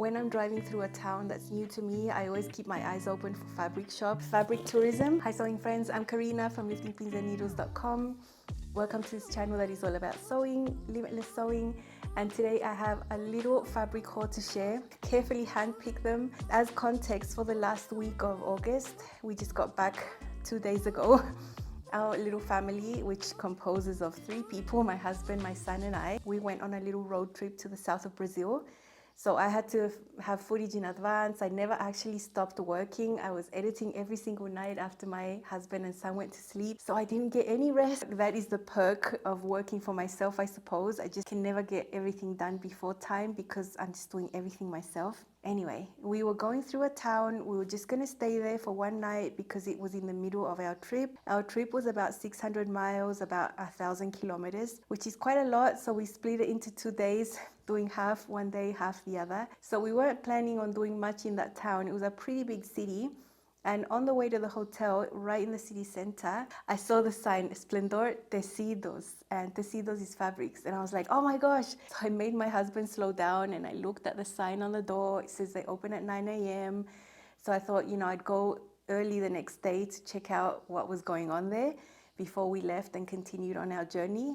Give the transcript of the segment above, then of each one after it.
When I'm driving through a town that's new to me, I always keep my eyes open for fabric shops, fabric tourism. Hi sewing friends, I'm Karina from liftingpinsandneedles.com. Welcome to this channel that is all about sewing, limitless sewing, and today I have a little fabric haul to share. Carefully handpicked them. As context, for the last week of August, we just got back 2 days ago. Our little family, which composes of 3 people, my husband, my son and I, we went on a little road trip to the south of Brazil. So I had to have footage in advance. I never actually stopped working. I was editing every single night after my husband and son went to sleep. So I didn't get any rest. That is the perk of working for myself, I suppose. I just can never get everything done before time because I'm just doing everything myself. Anyway, we were going through a town. We were just going to stay there for one night because it was in the middle of our trip. Our trip was about 600 miles, about 1,000 kilometers, which is quite a lot. So we split it into 2 days, doing half one day, half the other. So we weren't planning on doing much in that town. It was a pretty big city. And on the way to the hotel, right in the city center, I saw the sign, Esplendor Tecidos, and Tecidos is fabrics. And I was like, oh my gosh. So I made my husband slow down and I looked at the sign on the door. It says they open at 9 a.m. So I thought, I'd go early the next day to check out what was going on there before we left and continued on our journey.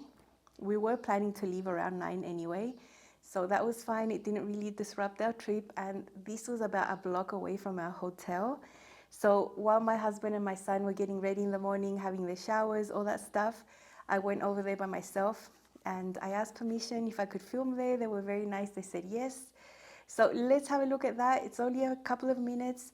We were planning to leave around 9 anyway. So that was fine. It didn't really disrupt our trip. And this was about a block away from our hotel. So while my husband and my son were getting ready in the morning, having their showers, all that stuff, I went over there by myself and I asked permission if I could film there. They were very nice. They said yes. So let's have a look at that. It's only a couple of minutes.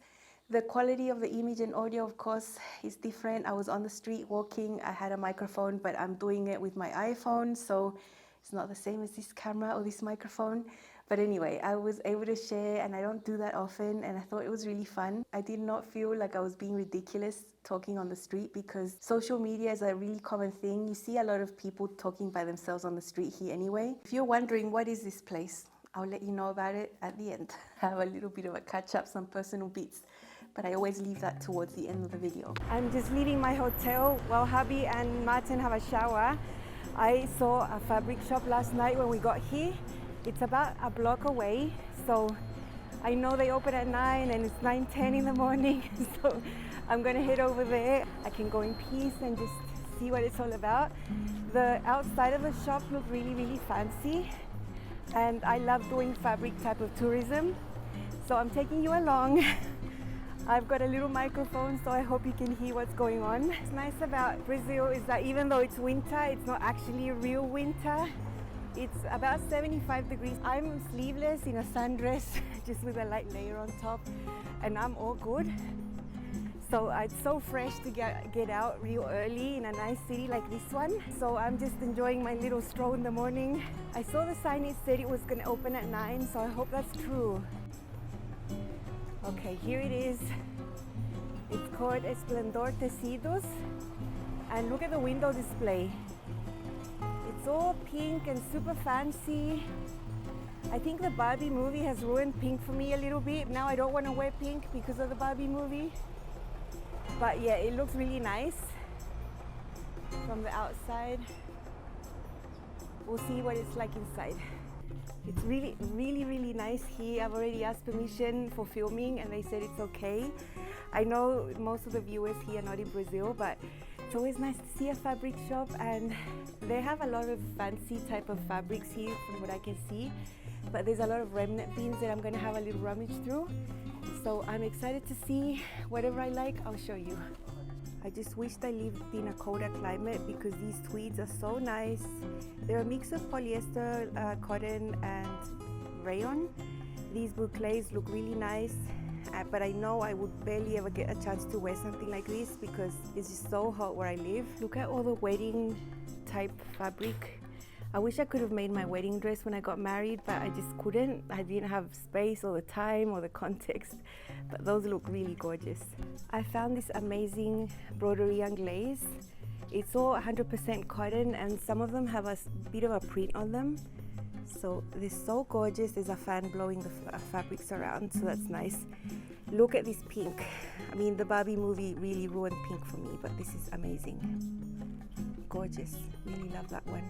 The quality of the image and audio, of course, is different. I was on the street walking. I had a microphone, but I'm doing it with my iPhone. So it's not the same as this camera or this microphone. But anyway, I was able to share, and I don't do that often, and I thought it was really fun. I did not feel like I was being ridiculous talking on the street because social media is a really common thing. You see a lot of people talking by themselves on the street here anyway. If you're wondering what is this place, I'll let you know about it at the end. I have a little bit of a catch up, some personal bits, but I always leave that towards the end of the video. I'm just leaving my hotel while hubby and Martin have a shower. I saw a fabric shop last night when we got here. It's about a block away, so I know they open at 9 and it's 9:10 in the morning, so I'm gonna head over there. I can go in peace and just see what it's all about. The outside of the shop looked really, really fancy, and I love doing fabric type of tourism, so I'm taking you along. I've got a little microphone, so I hope you can hear what's going on. What's nice about Brazil is that even though it's winter, it's not actually real winter. It's about 75 degrees. I'm sleeveless in a sundress, just with a light layer on top, and I'm all good. So it's so fresh to get out real early in a nice city like this one. So I'm just enjoying my little stroll in the morning. I saw the sign, it said it was gonna open at 9, so I hope that's true. Okay, here it is. It's called Esplendor Tecidos, and look at the window display. It's all pink and super fancy. I think the Barbie movie has ruined pink for me a little bit. Now I don't want to wear pink because of the Barbie movie. But yeah, it looks really nice from the outside. We'll see what it's like inside. It's really, really, really nice here. I've already asked permission for filming and they said it's okay. I know most of the viewers here are not in Brazil, but it's always nice to see a fabric shop, and they have a lot of fancy type of fabrics here from what I can see, but there's a lot of remnant beans that I'm going to have a little rummage through. So I'm excited to see whatever I like. I'll show you. I just wished I lived in a colder climate because these tweeds are so nice. They're a mix of polyester, cotton and rayon. These boucles look really nice. But I know I would barely ever get a chance to wear something like this because it's just so hot where I live. Look at all the wedding type fabric. I wish I could have made my wedding dress when I got married, but I just couldn't. I didn't have space or the time or the context, but those look really gorgeous. I found this amazing broderie anglaise. It's all 100% cotton, and some of them have a bit of a print on them. So they're so gorgeous. There's a fan blowing the fabrics around, so that's nice. Look at this pink. I mean, the Barbie movie really ruined pink for me, but this is amazing. Gorgeous. Really love that one.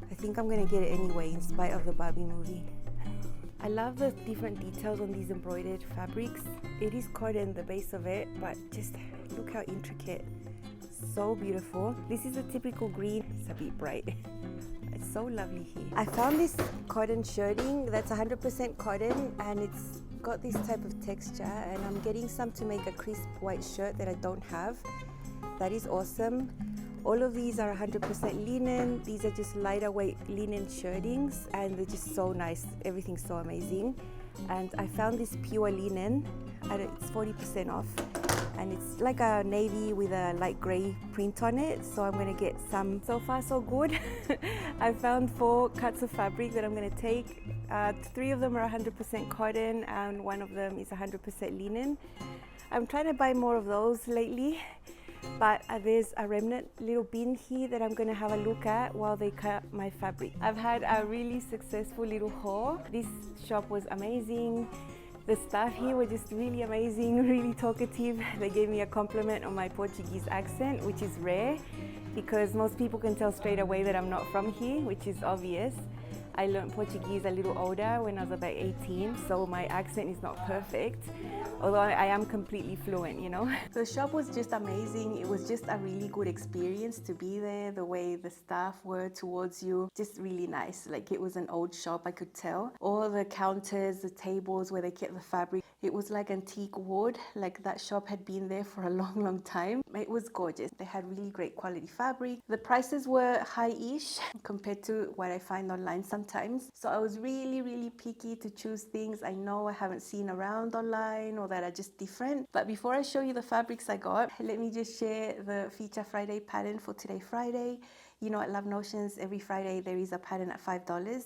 I think I'm gonna get it anyway in spite of the Barbie movie. I love the different details on these embroidered fabrics. It is cotton, the base of it, but just look how intricate. So beautiful. This is a typical green. It's a bit bright. It's so lovely here. I found this cotton shirting that's 100% cotton, and it's got this type of texture, and I'm getting some to make a crisp white shirt that I don't have. That is awesome. All of these are 100% linen. These are just lighter weight linen shirtings, and they're just so nice. Everything's so amazing. And I found this pure linen. It's 40% off, and it's like a navy with a light gray print on it. So I'm gonna get some. So far so good. I found 4 cuts of fabric that I'm gonna take. 3 of them are 100% cotton, and 1 of them is 100% linen. I'm trying to buy more of those lately, but there's a remnant little bin here that I'm gonna have a look at while they cut my fabric. I've had a really successful little haul. This shop was amazing. The staff here were just really amazing, really talkative. They gave me a compliment on my Portuguese accent, which is rare because most people can tell straight away that I'm not from here, which is obvious. I learned Portuguese a little older when I was about 18, so my accent is not perfect, although I am completely fluent, you know. The shop was just amazing. It was just a really good experience to be there. The way the staff were towards you, just really nice. Like, it was an old shop, I could tell. All the counters, the tables where they kept the fabric, it was like antique wood. Like, that shop had been there for a long time. It was gorgeous. They had really great quality fabric. The prices were high-ish compared to what I find online sometimes. So I was really picky to choose things I know I haven't seen around online or that are just different. But before I show you the fabrics I got, let me just share the Feature Friday pattern for today, Friday. You know, at Love Notions, every Friday there is a pattern at $5.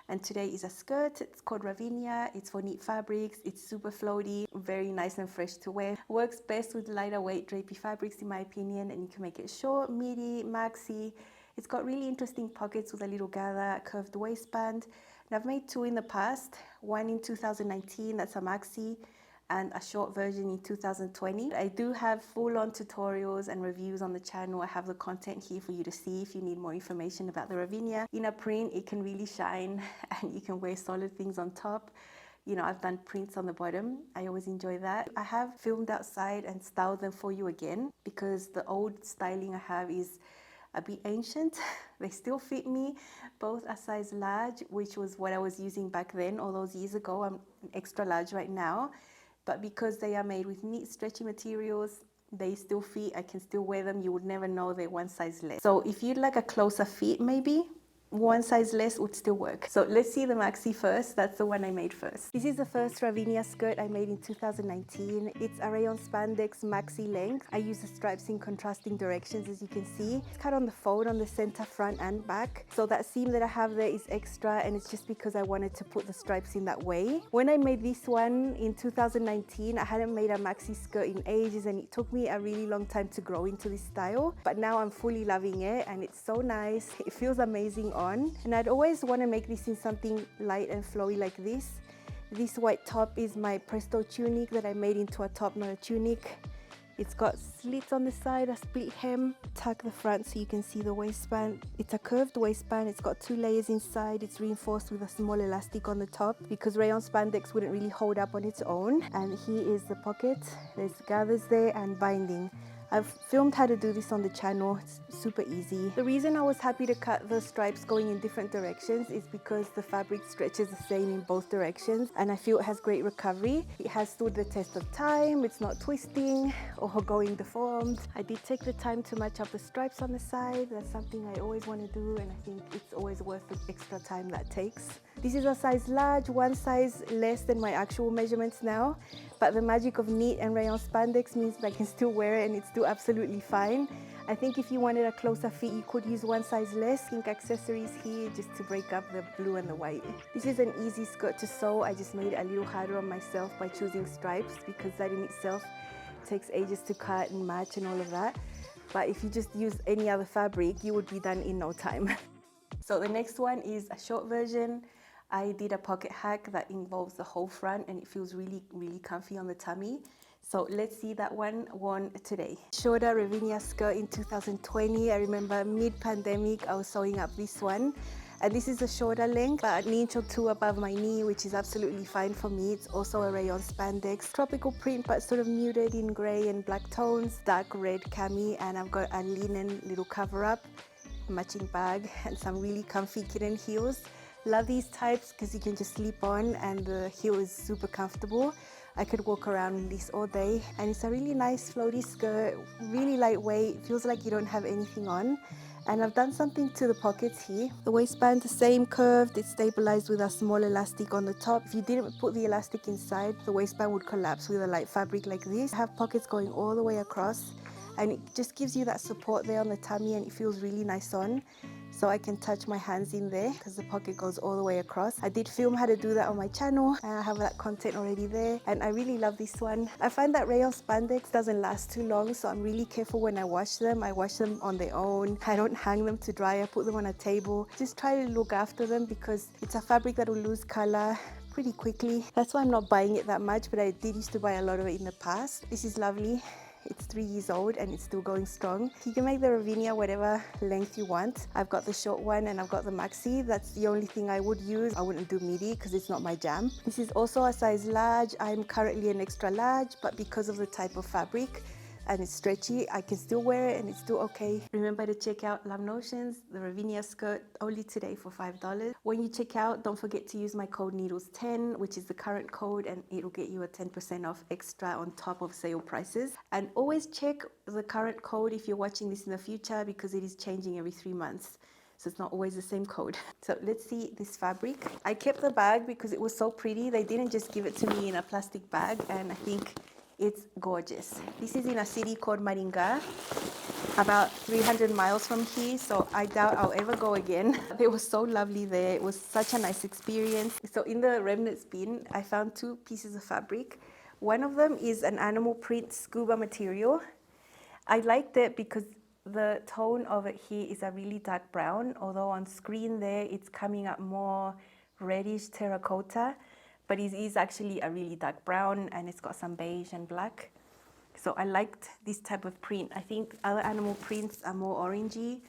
And today is a skirt. It's called Ravinia. It's for neat fabrics. It's super floaty, very nice and fresh to wear. Works best with lighter weight drapey fabrics, in my opinion, and you can make it short, midi, maxi. It's got really interesting pockets with a little gather, curved waistband. And I've made 2 in the past. One in 2019, that's a maxi, and a short version in 2020. I do have full-on tutorials and reviews on the channel. I have the content here for you to see if you need more information about the Ravinia. In a print, it can really shine and you can wear solid things on top. You know, I've done prints on the bottom. I always enjoy that. I have filmed outside and styled them for you again because the old styling I have is a bit ancient. They still fit me, both a size large, which was what I was using back then all those years ago. I'm extra large right now. But because they are made with neat stretchy materials, they still fit. I can still wear them. You would never know they're one size less. So if you'd like a closer fit, maybe one size less would still work. So let's see the maxi first. That's the one I made first. This is the first Ravinia skirt I made in 2019. It's a rayon spandex maxi length. I use the stripes in contrasting directions, as you can see. It's cut on the fold on the center, front and back. So that seam that I have there is extra, and it's just because I wanted to put the stripes in that way. When I made this one in 2019, I hadn't made a maxi skirt in ages, and it took me a really long time to grow into this style. But now I'm fully loving it, and it's so nice. It feels amazing on. And I'd always want to make this in something light and flowy like this. This white top is my Presto tunic that I made into a top, not a tunic. It's got slits on the side, a split hem. Tuck the front so you can see the waistband. It's a curved waistband. It's got 2 layers inside. It's reinforced with a small elastic on the top because rayon spandex wouldn't really hold up on its own. And here is the pocket. There's gathers there and binding. I've filmed how to do this on the channel. It's super easy. The reason I was happy to cut the stripes going in different directions is because the fabric stretches the same in both directions, and I feel it has great recovery. It has stood the test of time. It's not twisting or going deformed. I did take the time to match up the stripes on the side. That's something I always want to do, and I think it's always worth the extra time that takes. This is a size large, one size less than my actual measurements now, but the magic of neat and rayon spandex means that I can still wear it and it's still absolutely fine. I think if you wanted a closer fit, you could use one size less. Pink accessories here just to break up the blue and the white. This is an easy skirt to sew. I just made it a little harder on myself by choosing stripes because that in itself takes ages to cut and match and all of that. But if you just use any other fabric, you would be done in no time. So the next one is a short version. I did a pocket hack that involves the whole front and it feels really comfy on the tummy. So let's see that one worn today. Shorter Ravinia skirt in 2020. I remember mid-pandemic I was sewing up this one. And this is a shorter length, about an inch or two above my knee, which is absolutely fine for me. It's also a rayon spandex, tropical print, but sort of muted in gray and black tones, dark red cami, and I've got a linen little cover up, matching bag, and some really comfy kitten heels. Love these types because you can just sleep on and the heel is super comfortable. I could walk around in this all day, and it's a really nice floaty skirt, really lightweight, feels like you don't have anything on. And I've done something to the pockets here. The waistband, the same curved, it's stabilized with a small elastic on the top. If you didn't put the elastic inside, the waistband would collapse with a light fabric like this. I have pockets going all the way across, and it just gives you that support there on the tummy, and it feels really nice on. So I can touch my hands in there because the pocket goes all the way across. I did film how to do that on my channel, and I have that content already there, and I really love this one. I find that rayon spandex doesn't last too long, so I'm really careful when I wash them. I wash them on their own. I don't hang them to dry. I put them on a table. Just try to look after them because it's a fabric that will lose color pretty quickly. That's why I'm not buying it that much, but I did used to buy a lot of it in the past. This is lovely. It's 3 years old and it's still going strong. You can make the Ravinia whatever length you want. I've got the short one and I've got the maxi. That's the only thing I would use. I wouldn't do midi because it's not my jam. This is also a size large. I'm currently an extra large, but because of the type of fabric and it's stretchy, I can still wear it and it's still okay. Remember to check out Love Notions, the Ravinia skirt, only today for $5. When you check out, don't forget to use my code NEEDLES10, which is the current code, and it'll get you a 10% off extra on top of sale prices. And always check the current code if you're watching this in the future, because it is changing every 3 months. So it's not always the same code. So let's see this fabric. I kept the bag because it was so pretty. They didn't just give it to me in a plastic bag, and I think it's gorgeous. This is in a city called Moringa, about 300 miles from here, so I doubt I'll ever go again. It was so lovely there. It was such a nice experience. So in the remnants bin, I found 2 pieces of fabric. One of them is an animal print scuba material. I liked it because the tone of it here is a really dark brown, although on screen there it's coming up more reddish terracotta, but it is actually a really dark brown and it's got some beige and black. So I liked this type of print. I think other animal prints are more orangey.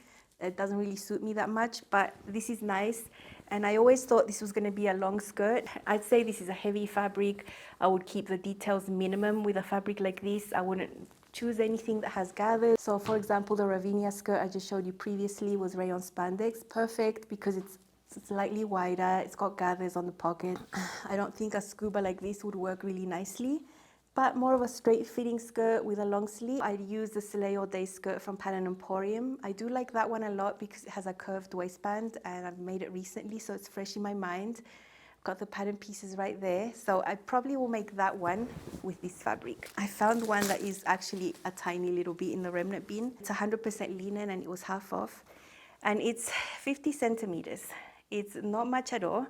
It doesn't really suit me that much, but this is nice. And I always thought this was going to be a long skirt. I'd say this is a heavy fabric. I would keep the details minimum with a fabric like this. I wouldn't choose anything that has gathers. So for example, the Ravinia skirt I just showed you previously was rayon spandex. Perfect because it's slightly wider. It's got gathers on the pocket. I don't think a scuba like this would work really nicely, but more of a straight fitting skirt with a long sleeve. I'd use the Soleil All Day skirt from Pattern Emporium. I do like that one a lot because it has a curved waistband and I've made it recently, so it's fresh in my mind. Got the pattern pieces right there, so I probably will make that one with this fabric. I found one that is actually a tiny little bit in the remnant bin. It's 100% linen and it was half off, and it's 50 centimeters. It's not much at all,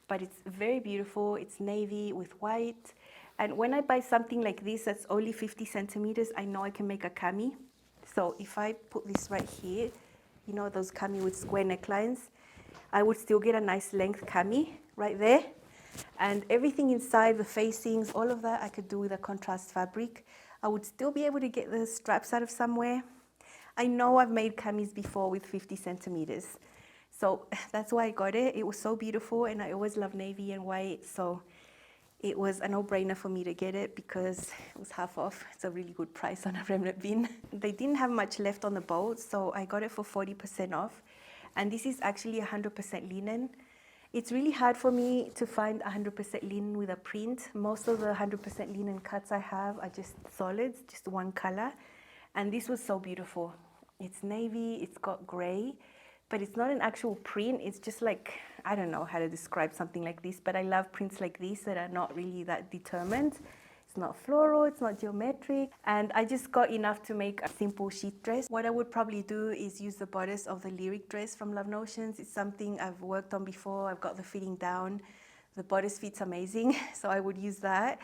but it's very beautiful. It's navy with white. And when I buy something like this that's only 50 centimeters, I know I can make a cami. So if I put this right here, you know those cami with square necklines, I would still get a nice length cami right there. And everything inside, the facings, all of that I could do with a contrast fabric. I would still be able to get the straps out of somewhere. I know I've made camis before with 50 centimeters. So that's why I got it. It was so beautiful and I always love navy and white. So it was a no-brainer for me to get it because it was half off. It's a really good price on a remnant bin. They didn't have much left on the boat, so I got it for 40% off. And this is actually 100% linen. It's really hard for me to find 100% linen with a print. Most of the 100% linen cuts I have are just solids, just one color. And this was so beautiful. It's navy, it's got gray, but it's not an actual print. It's just like, I don't know how to describe something like this, but I love prints like this that are not really that determined. It's not floral, it's not geometric, and I just got enough to make a simple sheath dress. What I would probably do is use the bodice of the lyric dress from Love Notions. It's something I've worked on before. I've got the fitting down. The bodice fits amazing, so I would use that.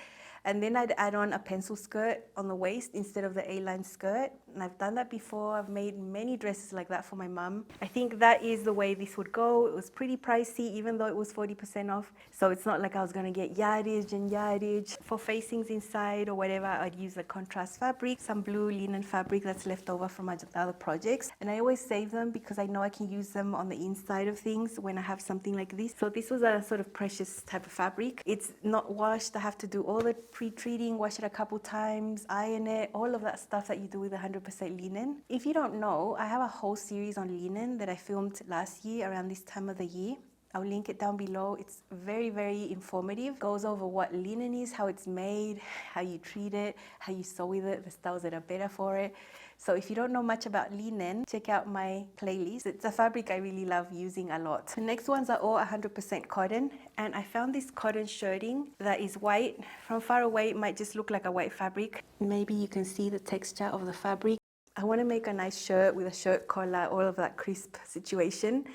And then I'd add on a pencil skirt on the waist instead of the A-line skirt. And I've done that before. I've made many dresses like that for my mum. I think that is the way this would go. It was pretty pricey, even though it was 40% off. So it's not like I was gonna get yardage and yardage. For facings inside or whatever, I'd use a contrast fabric, some blue linen fabric that's left over from my other projects. And I always save them because I know I can use them on the inside of things when I have something like this. So this was a sort of precious type of fabric. It's not washed. I have to do all the pre-treating, wash it a couple times, iron it, all of that stuff that you do with 100% linen. If you don't know, I have a whole series on linen that I filmed last year around this time of the year. I'll link it down below. It's very, very informative. Goes over what linen is, how it's made, how you treat it, how you sew with it, the styles that are better for it. So if you don't know much about linen, check out my playlist. It's a fabric I really love using a lot. The next ones are all 100% cotton, and I found this cotton shirting that is white. From far away, it might just look like a white fabric. Maybe you can see the texture of the fabric. I want to make a nice shirt with a shirt collar, all of that crisp situation.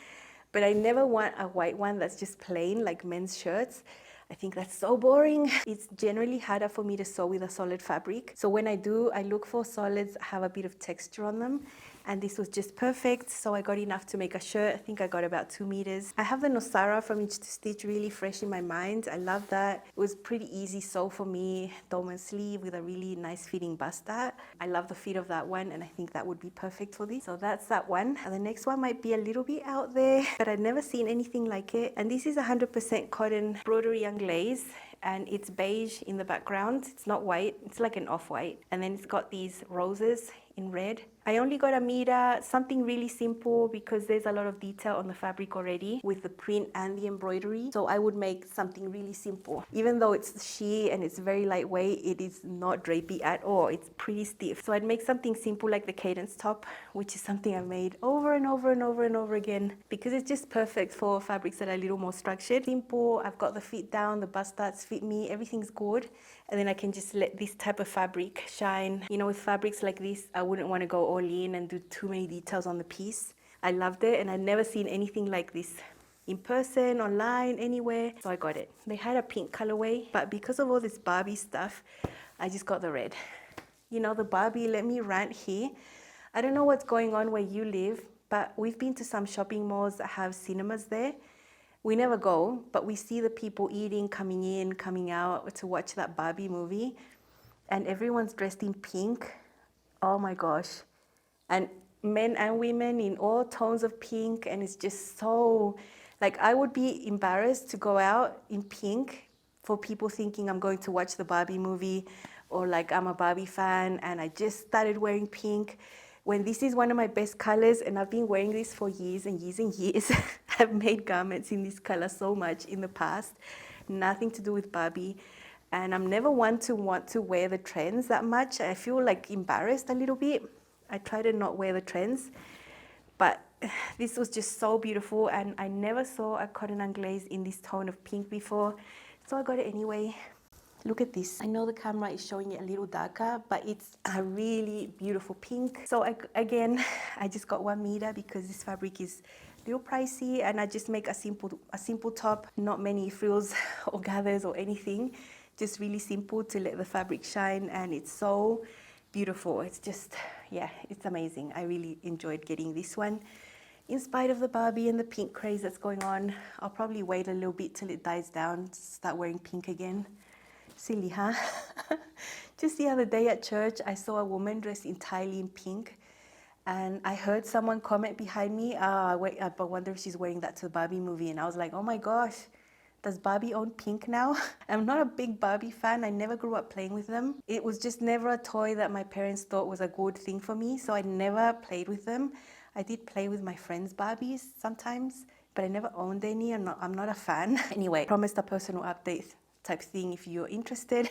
But I never want a white one that's just plain like men's shirts. I think that's so boring. It's generally harder for me to sew with a solid fabric. So when I do, I look for solids, have a bit of texture on them. And this was just perfect. So I got enough to make a shirt. I think I got about 2 meters. I have the Nosara from Inch to Stitch really fresh in my mind. I love that. It was pretty easy sew for me, dolman sleeve with a really nice fitting bust dart. I love the fit of that one, and I think that would be perfect for this. So that's that one. And the next one might be a little bit out there, but I'd never seen anything like it. And this is 100% cotton broderie anglaise. And it's beige in the background. It's not white, it's like an off-white. And then it's got these roses in red. I only got a meter, something really simple because there's a lot of detail on the fabric already with the print and the embroidery. So I would make something really simple. Even though it's sheer and it's very lightweight, it is not drapey at all. It's pretty stiff. So I'd make something simple like the cadence top, which is something I've made over and over and over and over again because it's just perfect for fabrics that are a little more structured. Simple, I've got the fit down, the bust darts fit me, everything's good. And then I can just let this type of fabric shine. You know, with fabrics like this, I wouldn't want to go all in and do too many details on the piece. I loved it, and I'd never seen anything like this in person, online, anywhere. So I got it. They had a pink colorway, but because of all this Barbie stuff, I just got the red. You know, the Barbie, let me rant here. I don't know what's going on where you live, but we've been to some shopping malls that have cinemas there. We never go, but we see the people eating, coming in, coming out to watch that Barbie movie. And everyone's dressed in pink. Oh my gosh. And men and women in all tones of pink. And it's just so, like, I would be embarrassed to go out in pink for people thinking I'm going to watch the Barbie movie, or like I'm a Barbie fan and I just started wearing pink. When this is one of my best colors, and I've been wearing this for years and years and years. I've made garments in this color so much in the past, nothing to do with Barbie. And I'm never one to want to wear the trends that much. I feel like embarrassed a little bit. I try to not wear the trends, but this was just so beautiful. And I never saw a cotton anglaise in this tone of pink before. So I got it anyway. Look at this. I know the camera is showing it a little darker, but it's a really beautiful pink. So again, I just got 1 meter because this fabric is a little pricey, and I just make a simple top, not many frills or gathers or anything, just really simple to let the fabric shine. And it's so beautiful. It's just, yeah, it's amazing. I really enjoyed getting this one. In spite of the Barbie and the pink craze that's going on, I'll probably wait a little bit till it dies down to start wearing pink again. Silly, huh? Just the other day at church, I saw a woman dressed entirely in pink, and I heard someone comment behind me, I wonder if she's wearing that to the Barbie movie. And I was like, oh my gosh, does Barbie own pink now? I'm not a big Barbie fan. I never grew up playing with them. It was just never a toy that my parents thought was a good thing for me, so I never played with them. I did play with my friends' Barbies sometimes, but I never owned any. I'm not a fan. Anyway, promised a personal update type thing if you're interested.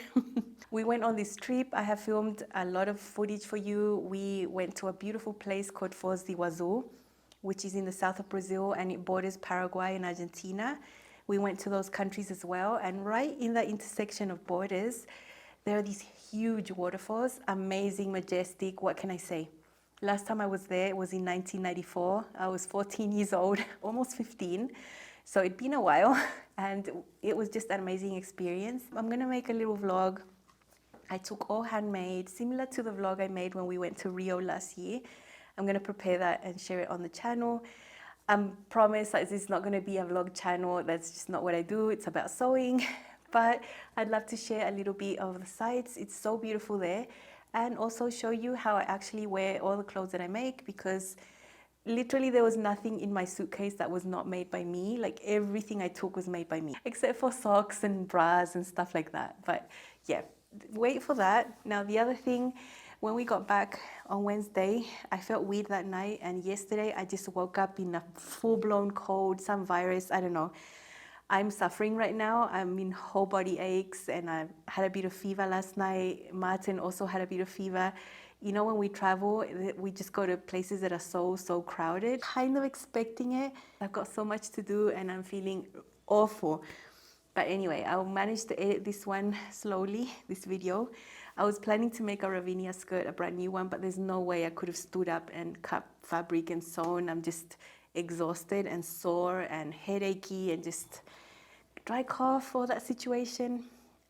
We went on this trip. I have filmed a lot of footage for you. We went to a beautiful place called Foz do Iguaçu, which is in the south of Brazil, and it borders Paraguay and Argentina. We went to those countries as well, and right in the intersection of borders, there are these huge waterfalls, amazing, majestic. What can I say? Last time I was there, it was in 1994. I was 14 years old, almost 15. So it'd been a while, and it was just an amazing experience. I'm gonna make a little vlog I took all handmade, similar to the vlog I made when we went to Rio last year. I'm going to prepare that and share it on the channel. I promise that this is not going to be a vlog channel. That's just not what I do. It's about sewing. But I'd love to share a little bit of the sites. It's so beautiful there. And also show you how I actually wear all the clothes that I make, because literally there was nothing in my suitcase that was not made by me. Like everything I took was made by me, except for socks and bras and stuff like that. But yeah, wait for that. Now the other thing, when we got back on Wednesday, I felt weird that night, and yesterday I just woke up in a full-blown cold, some virus, I don't know. I'm suffering right now. I'm in whole body aches, and I had a bit of fever last night. Martin also had a bit of fever. You know, when we travel, we just go to places that are so crowded. Kind of expecting it. I've got so much to do and I'm feeling awful. But anyway, I'll manage to edit this one slowly, this video. I was planning to make a Ravinia skirt, a brand new one, but there's no way I could have stood up and cut fabric and sewn. I'm just exhausted and sore and headachy and just dry cough, all that situation.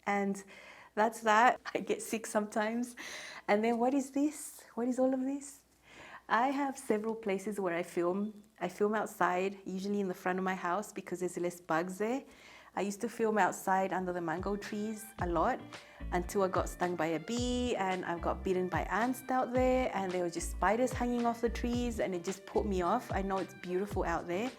And that's that. I get sick sometimes. And then what is this? What is all of this? I have several places where I film. I film outside, usually in the front of my house because there's less bugs there. I used to film outside under the mango trees a lot until I got stung by a bee, and I got bitten by ants out there, and there were just spiders hanging off the trees, and it just put me off. I know it's beautiful out there,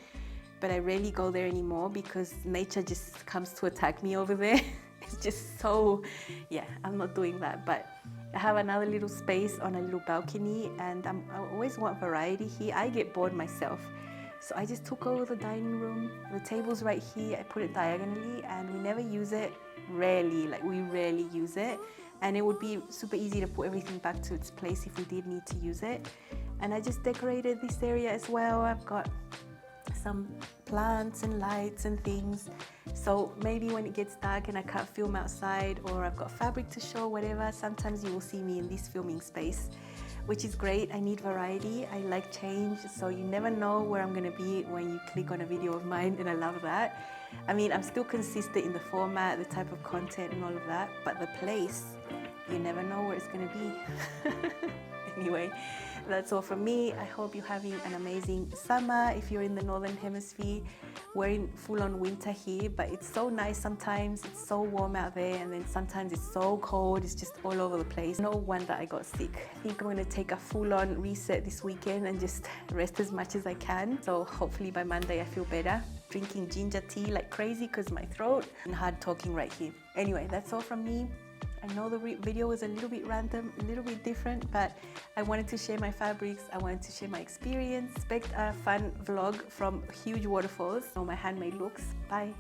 but I rarely go there anymore because nature just comes to attack me over there. It's just so, yeah, I'm not doing that. But I have another little space on a little balcony, and I always want variety here. I get bored myself. So I just took over the dining room. The table's right here. I put it diagonally, and we never use it. Rarely, like we rarely use it. And it would be super easy to put everything back to its place if we did need to use it. And I just decorated this area as well. I've got some plants and lights and things. So maybe when it gets dark and I can't film outside, or I've got fabric to show, whatever, sometimes you will see me in this filming space, which is great. I need variety. I like change. So you never know where I'm going to be when you click on a video of mine, and I love that. I mean, I'm still consistent in the format, the type of content and all of that, but the place, you never know where it's going to be. Anyway, that's all from me. I hope you're having an amazing summer. If you're in the northern hemisphere, we're in full-on winter here, but it's so nice sometimes. It's so warm out there, and then sometimes it's so cold. It's just all over the place. No wonder I got sick. I think I'm going to take a full-on reset this weekend and just rest as much as I can. So hopefully by Monday I feel better. Drinking ginger tea like crazy because my throat, and hard talking right here. Anyway, that's all from me. I know the video was a little bit random, a little bit different, but I wanted to share my fabrics. I wanted to share my experience. Expect a fun vlog from huge waterfalls or my handmade looks. Bye.